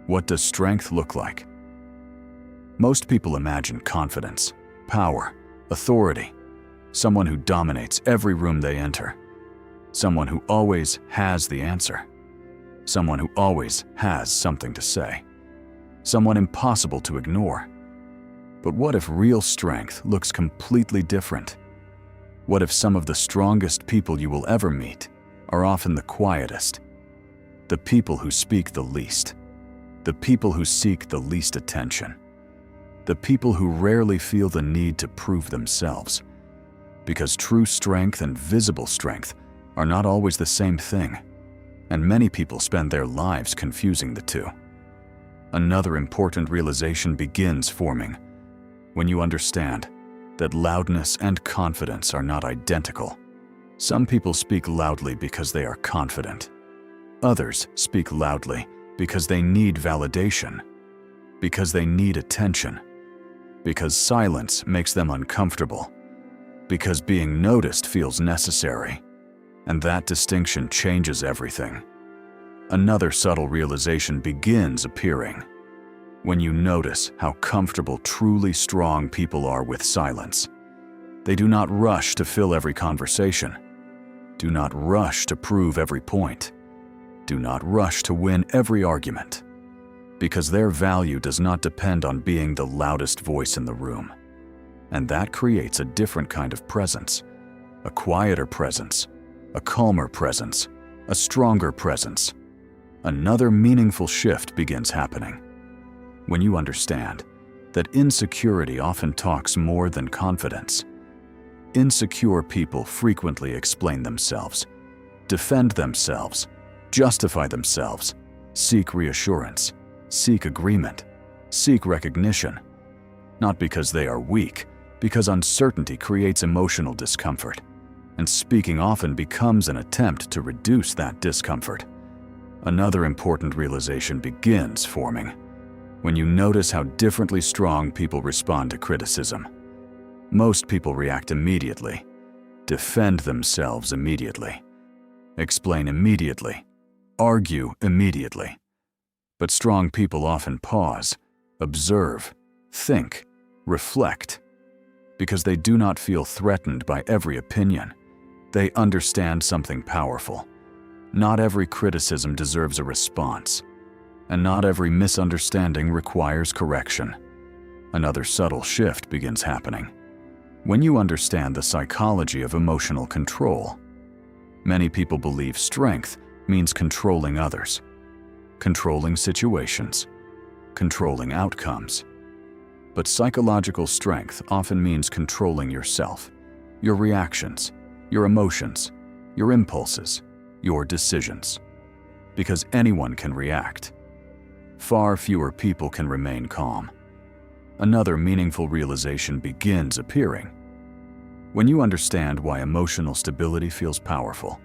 What does strength look like? Most people imagine confidence, power, authority, someone who dominates every room they enter, someone who always has the answer, someone who always has something to say, someone impossible to ignore. But what if real strength looks completely different? What if some of the strongest people you will ever meet are often the quietest, the people who speak the least, the people who seek the least attention, the people who rarely feel the need to prove themselves? Because true strength and visible strength are not always the same thing, and many people spend their lives confusing the two. Another important realization begins forming when you understand that loudness and confidence are not identical. Some people speak loudly because they are confident. Others speak loudly because they need validation, because they need attention, because silence makes them uncomfortable, because being noticed feels necessary. And that distinction changes everything. Another subtle realization begins appearing when you notice how comfortable truly strong people are with silence. They do not rush to fill every conversation, do not rush to prove every point, do not rush to win every argument, because their value does not depend on being the loudest voice in the room. And that creates a different kind of presence, a quieter presence, a calmer presence, a stronger presence. Another meaningful shift begins happening when you understand that insecurity often talks more than confidence. Insecure people frequently explain themselves, defend themselves, justify themselves, seek reassurance, seek agreement, seek recognition. Not because they are weak, because uncertainty creates emotional discomfort, and speaking often becomes an attempt to reduce that discomfort. Another important realization begins forming when you notice how differently strong people respond to criticism. Most people react immediately, defend themselves immediately, explain immediately, argue immediately. But strong people often pause, observe, think, reflect, because they do not feel threatened by every opinion. They understand something powerful. Not every criticism deserves a response, and not every misunderstanding requires correction. Another subtle shift begins happening when you understand the psychology of emotional control. Many people believe strength means controlling others, controlling situations, controlling outcomes. But psychological strength often means controlling yourself, your reactions, your emotions, your impulses, your decisions. Because anyone can react. Far fewer people can remain calm. Another meaningful realization begins appearing when you understand why emotional stability feels powerful.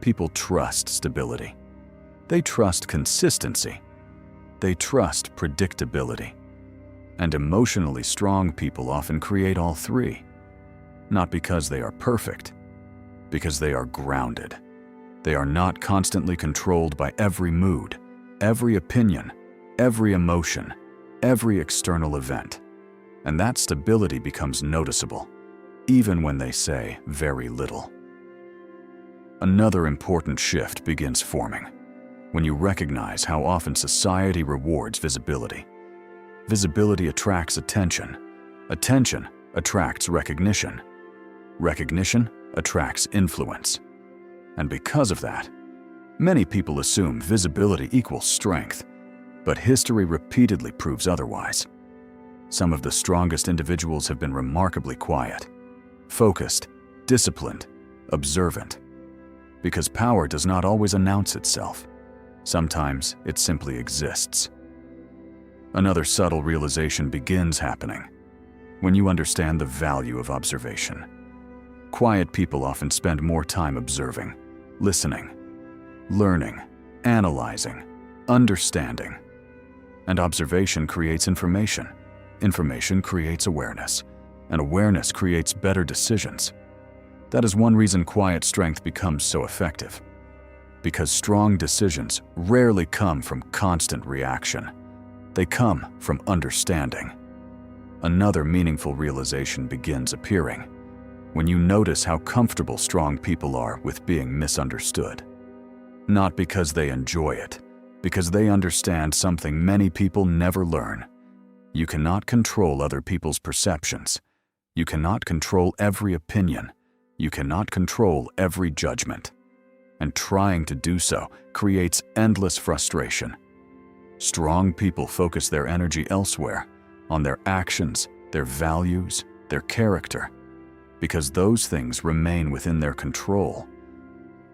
People trust stability. They trust consistency. They trust predictability. And emotionally strong people often create all three. Not because they are perfect, because they are grounded. They are not constantly controlled by every mood, every opinion, every emotion, every external event. And that stability becomes noticeable, even when they say very little. Another important shift begins forming when you recognize how often society rewards visibility. Visibility attracts attention. Attention attracts recognition. Recognition attracts influence. And because of that, many people assume visibility equals strength, but history repeatedly proves otherwise. Some of the strongest individuals have been remarkably quiet, focused, disciplined, observant. Because power does not always announce itself. Sometimes it simply exists. Another subtle realization begins happening when you understand the value of observation. Quiet people often spend more time observing, listening, learning, analyzing, understanding. And observation creates information. Information creates awareness, and awareness creates better decisions. That is one reason quiet strength becomes so effective. Because strong decisions rarely come from constant reaction. They come from understanding. Another meaningful realization begins appearing when you notice how comfortable strong people are with being misunderstood. Not because they enjoy it, because they understand something many people never learn. You cannot control other people's perceptions. You cannot control every opinion. You cannot control every judgment. And trying to do so creates endless frustration. Strong people focus their energy elsewhere, on their actions, their values, their character, because those things remain within their control.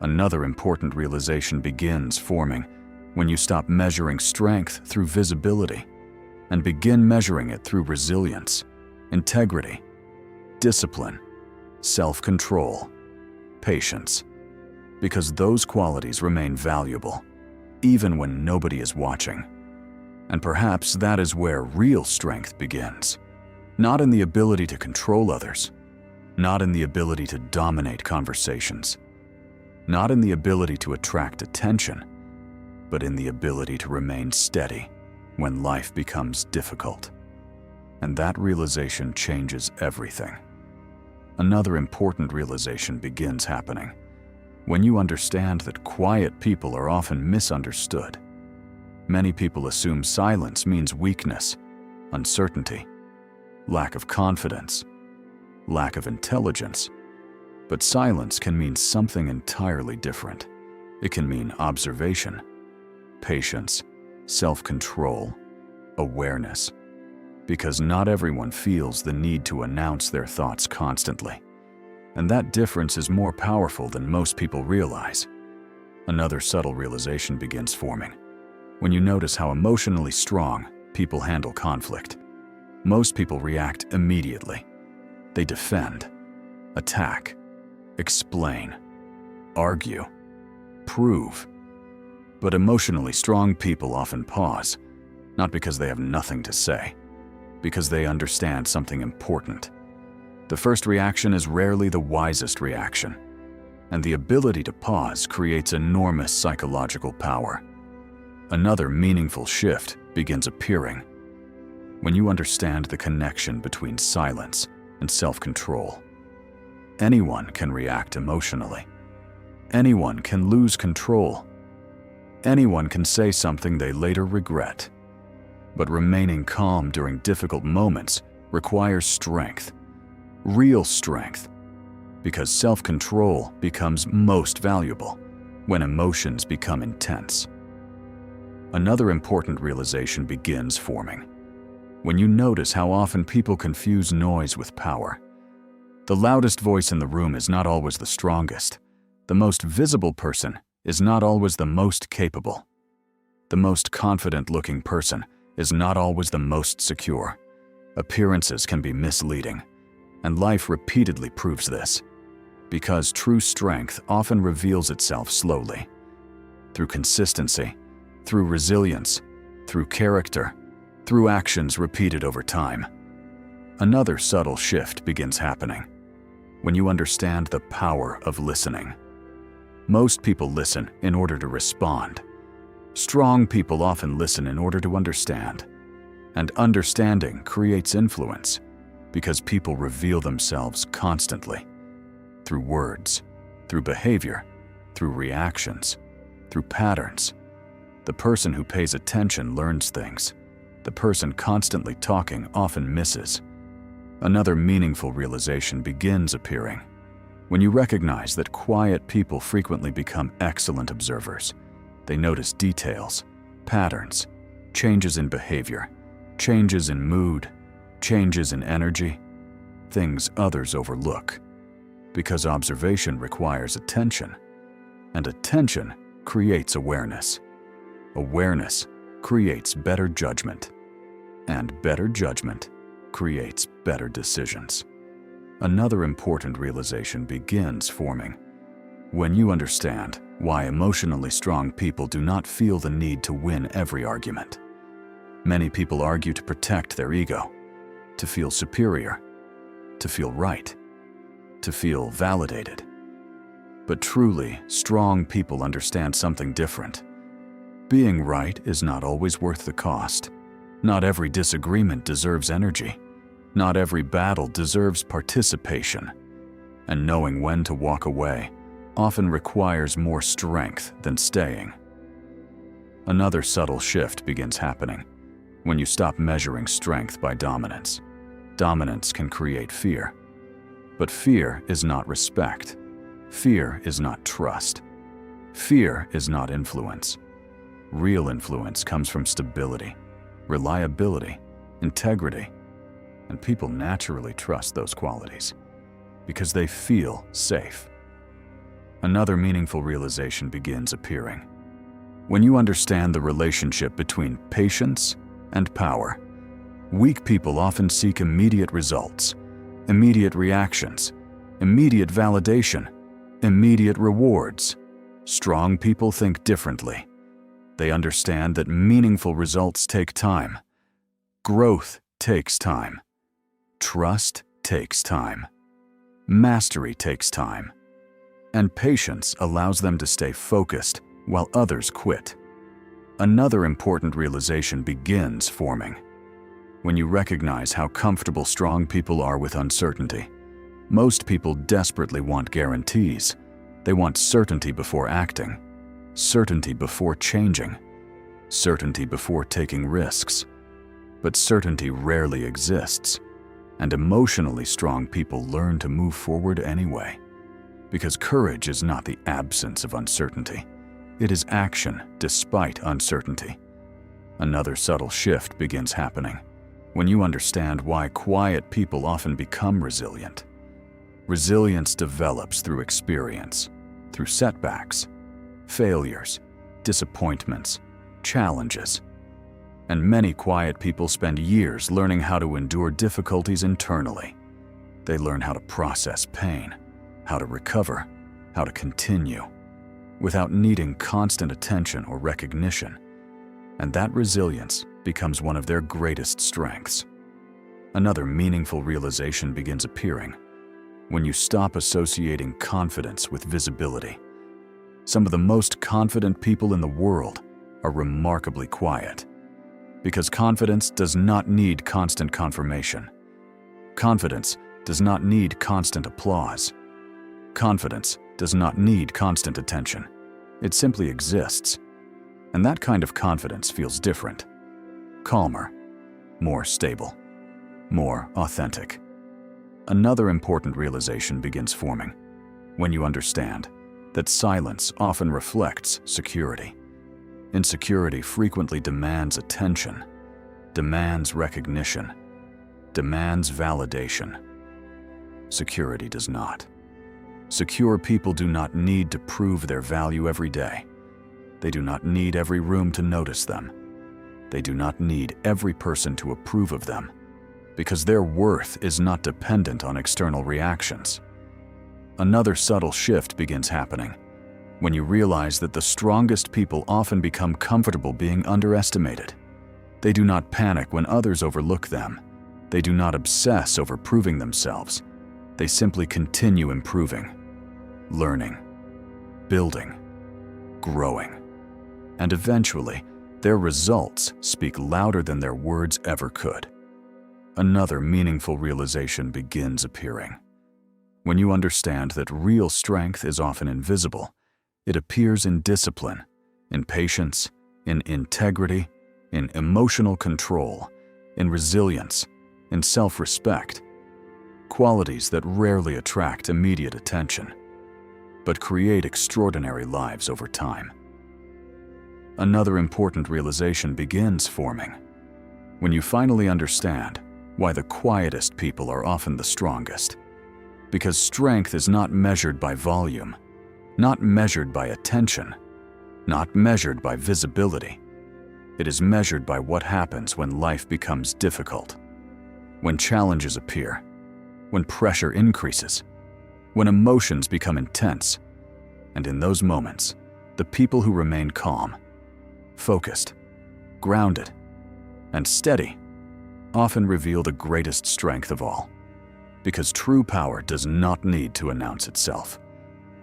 Another important realization begins forming when you stop measuring strength through visibility and begin measuring it through resilience, integrity, discipline, self-control, patience, because those qualities remain valuable, even when nobody is watching. And perhaps that is where real strength begins. Not in the ability to control others, not in the ability to dominate conversations, not in the ability to attract attention, but in the ability to remain steady when life becomes difficult. And that realization changes everything. Another important realization begins happening when you understand that quiet people are often misunderstood. Many people assume silence means weakness, uncertainty, lack of confidence, lack of intelligence. But silence can mean something entirely different. It can mean observation, patience, self-control, awareness. Because not everyone feels the need to announce their thoughts constantly. And that difference is more powerful than most people realize. Another subtle realization begins forming when you notice how emotionally strong people handle conflict. Most people react immediately. They defend, attack, explain, argue, prove. But emotionally strong people often pause, not because they have nothing to say, because they understand something important. The first reaction is rarely the wisest reaction, and the ability to pause creates enormous psychological power. Another meaningful shift begins appearing when you understand the connection between silence and self-control. Anyone can react emotionally. Anyone can lose control. Anyone can say something they later regret. But remaining calm during difficult moments requires strength, real strength, because self-control becomes most valuable when emotions become intense. Another important realization begins forming when you notice how often people confuse noise with power. The loudest voice in the room is not always the strongest. The most visible person is not always the most capable. The most confident-looking person is not always the most secure. Appearances can be misleading, and life repeatedly proves this, because true strength often reveals itself slowly, through consistency, through resilience, through character, through actions repeated over time. Another subtle shift begins happening when you understand the power of listening. Most people listen in order to respond. Strong people often listen in order to understand. And understanding creates influence because people reveal themselves constantly through words, through behavior, through reactions, through patterns. The person who pays attention learns things. The person constantly talking often misses. Another meaningful realization begins appearing when you recognize that quiet people frequently become excellent observers. They notice details, patterns, changes in behavior, changes in mood, changes in energy, things others overlook. Because observation requires attention, and attention creates awareness. Awareness creates better judgment, and better judgment creates better decisions. Another important realization begins forming when you understand why emotionally strong people do not feel the need to win every argument. Many people argue to protect their ego, to feel superior, to feel right, to feel validated. But truly, strong people understand something different. Being right is not always worth the cost. Not every disagreement deserves energy. Not every battle deserves participation. And knowing when to walk away often requires more strength than staying. Another subtle shift begins happening when you stop measuring strength by dominance. Dominance can create fear. But fear is not respect. Fear is not trust. Fear is not influence. Real influence comes from stability, reliability, integrity, and people naturally trust those qualities because they feel safe. Another meaningful realization begins appearing when you understand the relationship between patience and power. Weak people often seek immediate results, immediate reactions, immediate validation, immediate rewards. Strong people think differently. They understand that meaningful results take time. Growth takes time. Trust takes time. Mastery takes time. And patience allows them to stay focused while others quit. Another important realization begins forming when you recognize how comfortable strong people are with uncertainty. Most people desperately want guarantees. They want certainty before acting, certainty before changing, certainty before taking risks. But certainty rarely exists, and emotionally strong people learn to move forward anyway. Because courage is not the absence of uncertainty. It is action despite uncertainty. Another subtle shift begins happening when you understand why quiet people often become resilient. Resilience develops through experience, through setbacks, failures, disappointments, challenges. And many quiet people spend years learning how to endure difficulties internally. They learn how to process pain, how to recover, how to continue, without needing constant attention or recognition. And that resilience becomes one of their greatest strengths. Another meaningful realization begins appearing when you stop associating confidence with visibility. Some of the most confident people in the world are remarkably quiet, because confidence does not need constant confirmation. Confidence does not need constant applause. Confidence does not need constant attention. It simply exists. And that kind of confidence feels different, calmer, more stable, more authentic. Another important realization begins forming when you understand that silence often reflects security. Insecurity frequently demands attention, demands recognition, demands validation. Security does not. Secure people do not need to prove their value every day. They do not need every room to notice them. They do not need every person to approve of them, because their worth is not dependent on external reactions. Another subtle shift begins happening when you realize that the strongest people often become comfortable being underestimated. They do not panic when others overlook them. They do not obsess over proving themselves. They simply continue improving, learning, building, growing. And eventually, their results speak louder than their words ever could. Another meaningful realization begins appearing when you understand that real strength is often invisible. It appears in discipline, in patience, in integrity, in emotional control, in resilience, in self-respect. Qualities that rarely attract immediate attention, but create extraordinary lives over time. Another important realization begins forming when you finally understand why the quietest people are often the strongest. Because strength is not measured by volume, not measured by attention, not measured by visibility. It is measured by what happens when life becomes difficult, when challenges appear, when pressure increases, when emotions become intense. And in those moments, the people who remain calm, focused, grounded, and steady often reveal the greatest strength of all. Because true power does not need to announce itself.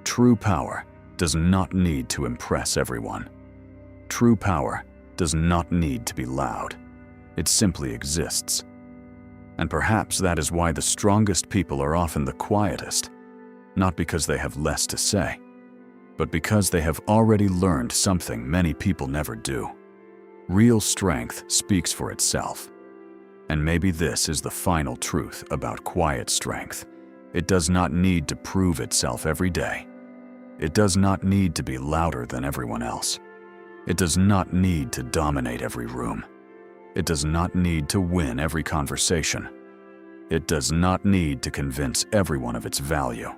True power does not need to impress everyone. True power does not need to be loud. It simply exists. And perhaps that is why the strongest people are often the quietest, not because they have less to say, but because they have already learned something many people never do. Real strength speaks for itself. And maybe this is the final truth about quiet strength. It does not need to prove itself every day. It does not need to be louder than everyone else. It does not need to dominate every room. It does not need to win every conversation. It does not need to convince everyone of its value.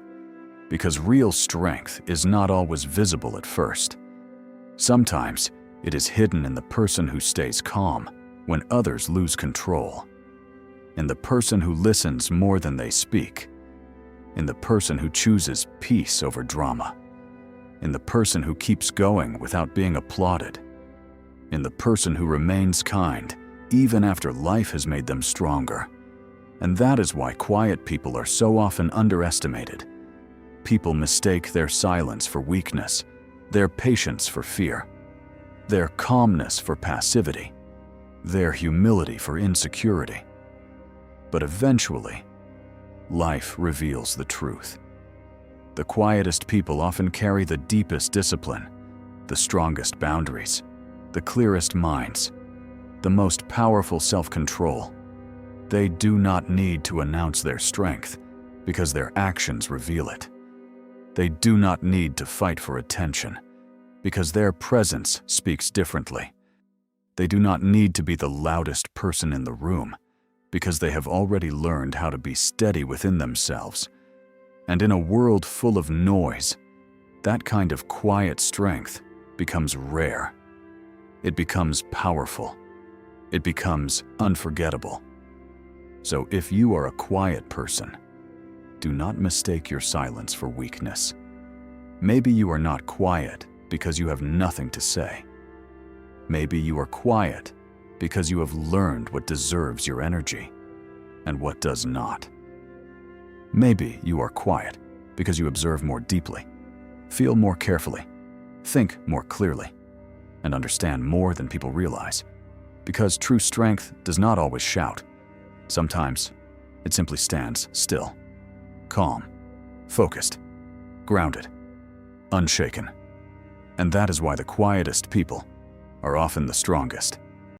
Because real strength is not always visible at first. Sometimes it is hidden in the person who stays calm when others lose control. In the person who listens more than they speak. In the person who chooses peace over drama. In the person who keeps going without being applauded. In the person who remains kind even after life has made them stronger. And that is why quiet people are so often underestimated. People mistake their silence for weakness, their patience for fear, their calmness for passivity, their humility for insecurity. But eventually, life reveals the truth. The quietest people often carry the deepest discipline, the strongest boundaries, the clearest minds, the most powerful self-control. They do not need to announce their strength because their actions reveal it. They do not need to fight for attention because their presence speaks differently. They do not need to be the loudest person in the room because they have already learned how to be steady within themselves. And in a world full of noise, that kind of quiet strength becomes rare. It becomes powerful. It becomes unforgettable. So if you are a quiet person, do not mistake your silence for weakness. Maybe you are not quiet because you have nothing to say. Maybe you are quiet because you have learned what deserves your energy and what does not. Maybe you are quiet because you observe more deeply, feel more carefully, think more clearly, and understand more than people realize. Because true strength does not always shout. Sometimes it simply stands still, calm, focused, grounded, unshaken. And that is why the quietest people are often the strongest.